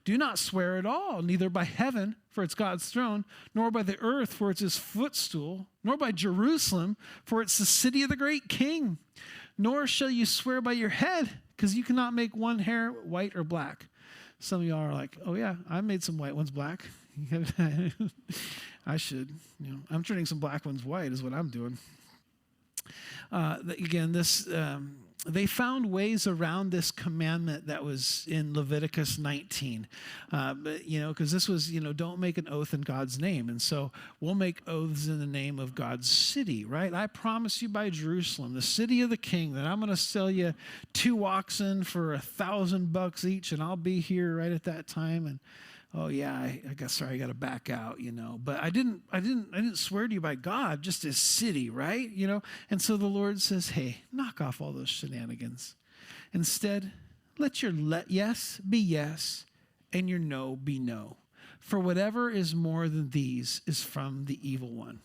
Do not swear at all, neither by heaven, for it's God's throne, nor by the earth, for it's his footstool, nor by Jerusalem, for it's the city of the great king. Nor shall you swear by your head, because you cannot make one hair white or black. Some of y'all are like, oh yeah, I made some white ones black. I should. I'm turning some black ones white is what I'm doing. They found ways around this commandment that was in Leviticus 19. Because this was, don't make an oath in God's name. And so we'll make oaths in the name of God's city, right? I promise you by Jerusalem, the city of the king, that I'm going to sell you 2 oxen for $1,000 each, and I'll be here right at that time. And oh yeah, I got to back out, But I didn't swear to you by God, just as city, right? And so the Lord says, hey, knock off all those shenanigans. Instead, let your yes be yes and your no be no. For whatever is more than these is from the evil one.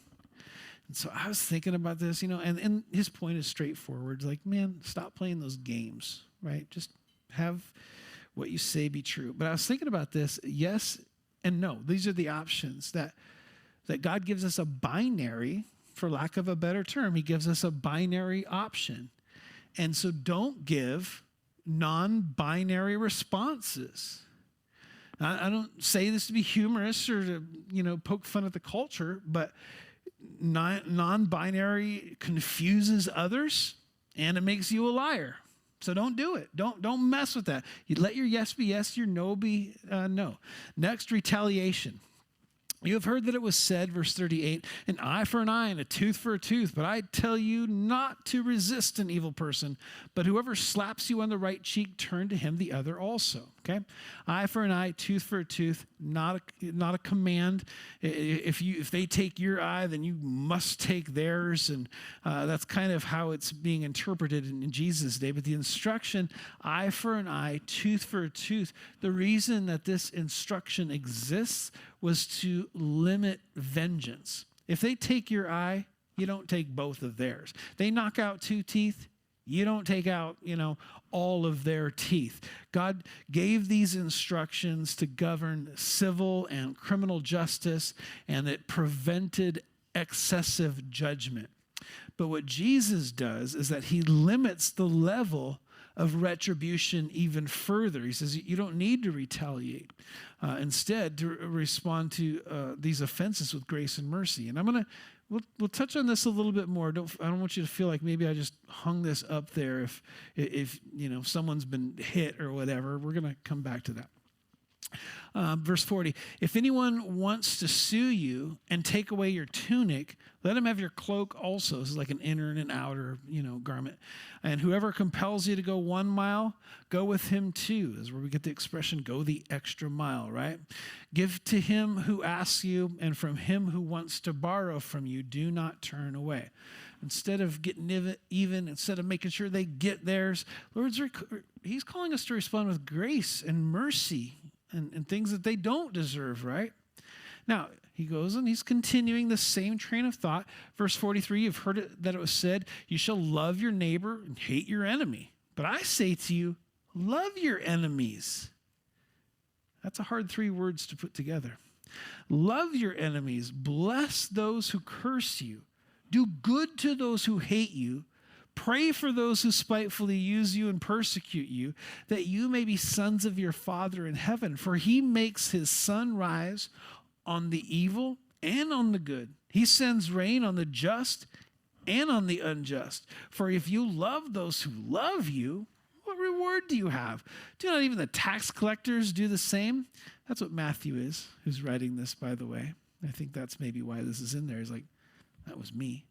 And so I was thinking about this, and his point is straightforward. Like, man, stop playing those games, right? Just have what you say be true. But I was thinking about this, yes and no. These are the options that God gives us a binary, for lack of a better term. He gives us a binary option. And so don't give non-binary responses. I don't say this to be humorous or to, poke fun at the culture, but non-binary confuses others and it makes you a liar. So don't do it. Don't mess with that. You let your yes be yes, your no be no. Next, retaliation. You have heard that it was said, verse 38, an eye for an eye and a tooth for a tooth. But I tell you not to resist an evil person, but whoever slaps you on the right cheek, turn to him the other also. Okay? Eye for an eye, tooth for a tooth, not a command. If they take your eye, then you must take theirs. And that's kind of how it's being interpreted in Jesus' day. But the instruction, eye for an eye, tooth for a tooth, the reason that this instruction exists was to limit vengeance. If they take your eye, you don't take both of theirs. They knock out 2 teeth, You don't take out, all of their teeth. God gave these instructions to govern civil and criminal justice, and it prevented excessive judgment. But what Jesus does is that he limits the level of retribution even further. He says you don't need to retaliate. Instead, to respond to these offenses with grace and mercy. And we'll touch on this a little bit more. I don't want you to feel like maybe I just hung this up there if someone's been hit or whatever. We're going to come back to that. Verse 40, if anyone wants to sue you and take away your tunic, let him have your cloak also. This is like an inner and an outer, garment. And whoever compels you to go 1 mile, go with him too. This is where we get the expression, go the extra mile, right? Give to him who asks you, and from him who wants to borrow from you, do not turn away. Instead of getting even, instead of making sure they get theirs, he's calling us to respond with grace and mercy and things that they don't deserve, right? Now, he goes and he's continuing the same train of thought. Verse 43, you've heard that it was said, you shall love your neighbor and hate your enemy. But I say to you, love your enemies. That's a hard 3 words to put together. Love your enemies. Bless those who curse you. Do good to those who hate you. Pray for those who spitefully use you and persecute you, that you may be sons of your Father in heaven. For he makes his sun rise on the evil and on the good. He sends rain on the just and on the unjust. For if you love those who love you, what reward do you have? Do not even the tax collectors do the same? That's what Matthew is, who's writing this, by the way. I think that's maybe why this is in there. He's like, that was me.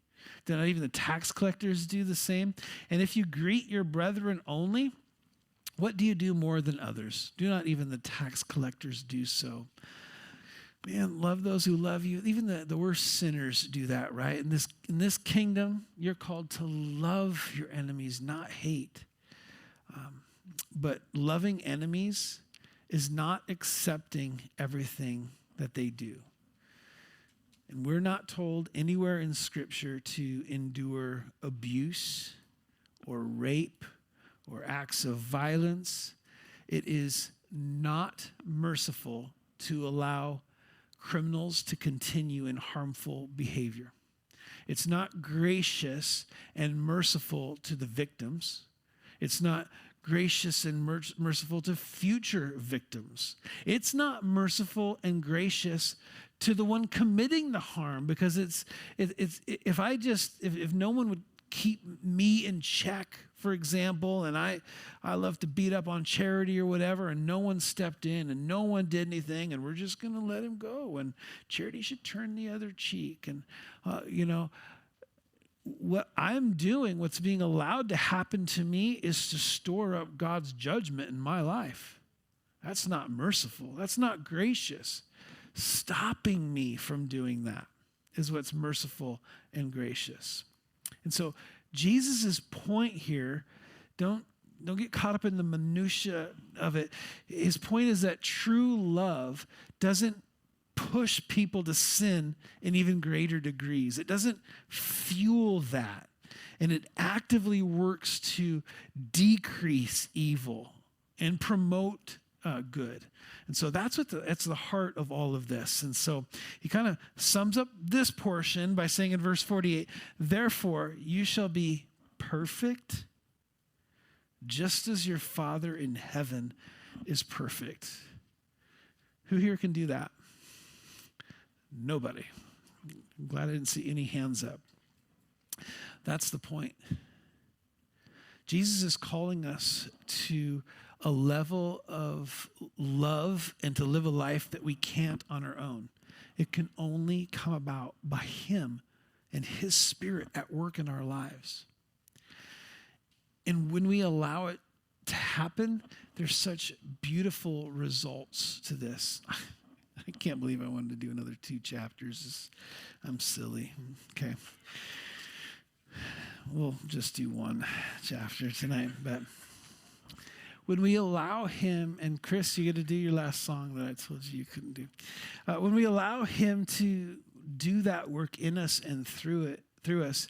Do not even the tax collectors do the same? And if you greet your brethren only, what do you do more than others? Do not even the tax collectors do so? Man, love those who love you. Even the worst sinners do that, right? In this kingdom, you're called to love your enemies, not hate. But loving enemies is not accepting everything that they do. And we're not told anywhere in Scripture to endure abuse or rape or acts of violence. It is not merciful to allow criminals to continue in harmful behavior. It's not gracious and merciful to the victims. It's not gracious and merciful to future victims. It's not merciful and gracious to the one committing the harm, because if no one would keep me in check, for example, and I love to beat up on Charity or whatever, and no one stepped in and no one did anything, and we're just going to let him go, and Charity should turn the other cheek. And what I'm doing, what's being allowed to happen to me, is to store up God's judgment in my life. That's not merciful. That's not gracious. Stopping me from doing that is what's merciful and gracious. And so Jesus' point here, don't get caught up in the minutia of it. His point is that true love doesn't push people to sin in even greater degrees. It doesn't fuel that. And it actively works to decrease evil and promote good. And so that's the heart of all of this. And so he kind of sums up this portion by saying in verse 48, therefore you shall be perfect, just as your Father in heaven is perfect. Who here can do that? Nobody. I'm glad I didn't see any hands up. That's the point. Jesus is calling us to a level of love and to live a life that we can't on our own. It can only come about by him and his Spirit at work in our lives. And when we allow it to happen, there's such beautiful results to this. I can't believe I wanted to do another 2 chapters. I'm silly. Okay. We'll just do 1 chapter tonight, but when we allow him, and Chris, you get to do your last song that I told you couldn't do. When we allow him to do that work in us and through us,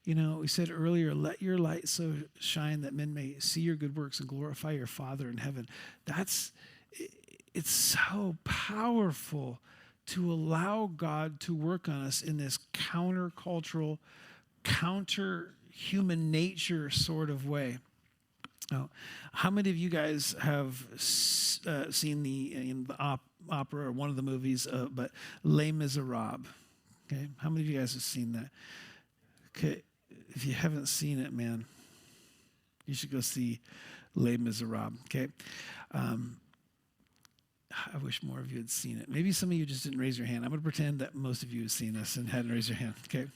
We said earlier, let your light so shine that men may see your good works and glorify your Father in heaven. It's so powerful to allow God to work on us in this countercultural, counter human nature sort of way. Now, how many of you guys have seen the opera or one of the movies, but Les Miserables? Okay, how many of you guys have seen that? Okay, if you haven't seen it, man, you should go see Les Miserables. Okay, I wish more of you had seen it. Maybe some of you just didn't raise your hand. I'm going to pretend that most of you have seen this and hadn't raised your hand. Okay.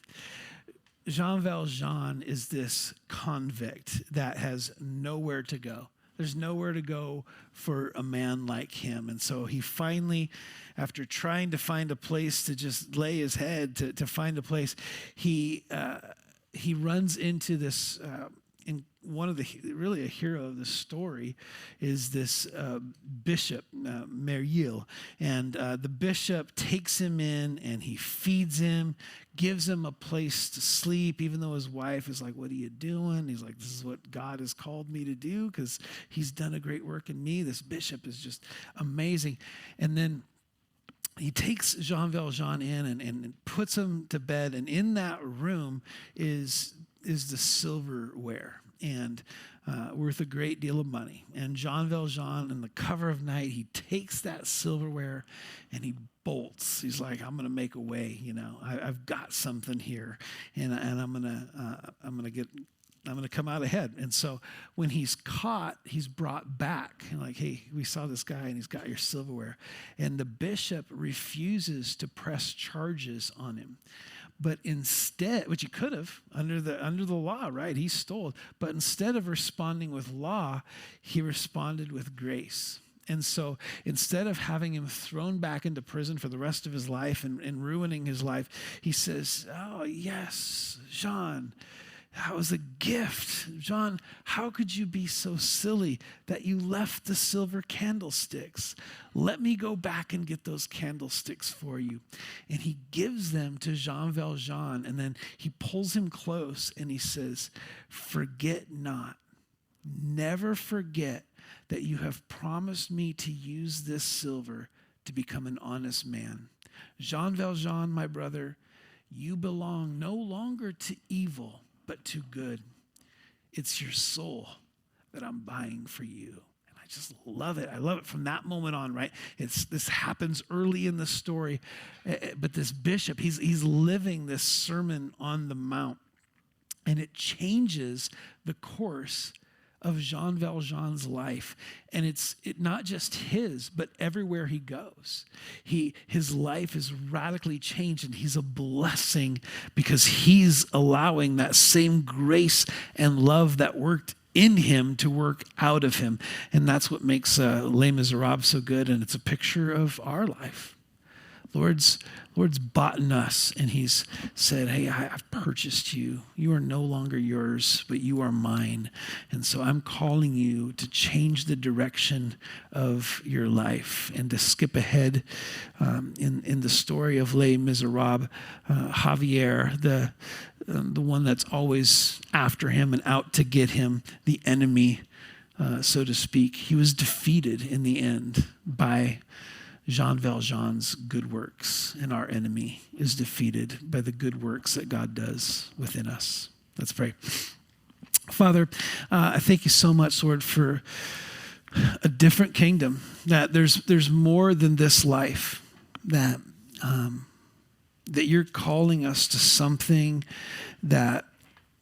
Jean Valjean is this convict that has nowhere to go. There's nowhere to go for a man like him. And so he finally, after trying to find a place to just lay his head, to find a place, he runs into this, in one of the, really a hero of the story is this bishop, Merrill. And the bishop takes him in and he feeds him, gives him a place to sleep, even though his wife is like, what are you doing? He's like, this is what God has called me to do because he's done a great work in me. This bishop is just amazing. And then he takes Jean Valjean in and puts him to bed. And in that room is the silverware, and worth a great deal of money. And Jean Valjean, in the cover of night, he takes that silverware and he bolts. He's like, I'm going to make a way. I've got something here, and I'm going to come out ahead. And so when he's caught, he's brought back. And like, hey, we saw this guy and he's got your silverware. And the bishop refuses to press charges on him. But instead, which he could have under the law, right? He stole. But instead of responding with law, he responded with grace. And so instead of having him thrown back into prison for the rest of his life and ruining his life, he says, oh, yes, Jean, that was a gift. John, how could you be so silly that you left the silver candlesticks? Let me go back and get those candlesticks for you. And he gives them to Jean Valjean, and then he pulls him close and he says, forget not, never forget that you have promised me to use this silver to become an honest man. Jean Valjean, my brother, you belong no longer to evil, but to good. It's your soul that I'm buying for you. And I just love it. I love it from that moment on, right? This happens early in the story. But this bishop, he's living this Sermon on the Mount. And it changes the course of Jean Valjean's life. And it's not just his, but everywhere he goes. His life is radically changed, and he's a blessing because he's allowing that same grace and love that worked in him to work out of him. And that's what makes Les Miserables so good, and it's a picture of our life. Lord's bought in us, and he's said, hey, I've purchased you. You are no longer yours, but you are mine. And so I'm calling you to change the direction of your life and to skip ahead in the story of Les Miserables. Javier, the one that's always after him and out to get him, the enemy, so to speak, he was defeated in the end by Jean Valjean's good works, and our enemy is defeated by the good works that God does within us. Let's pray. Father, I thank you so much, Lord, for a different kingdom, that there's more than this life, that you're calling us to something that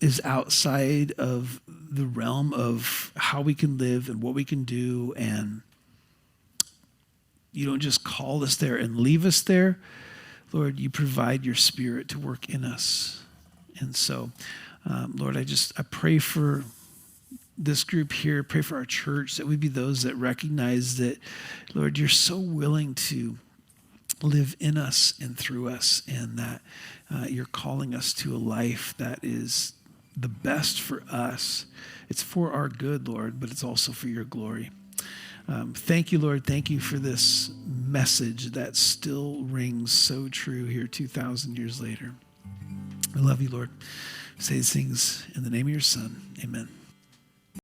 is outside of the realm of how we can live and what we can do, and you don't just call us there and leave us there. Lord, you provide your Spirit to work in us. And so, Lord, I pray for this group here, pray for our church, that we be those that recognize that, Lord, you're so willing to live in us and through us, and that you're calling us to a life that is the best for us. It's for our good, Lord, but it's also for your glory. Thank you, Lord. Thank you for this message that still rings so true here 2,000 years later. We love you, Lord. We say these things in the name of your Son. Amen.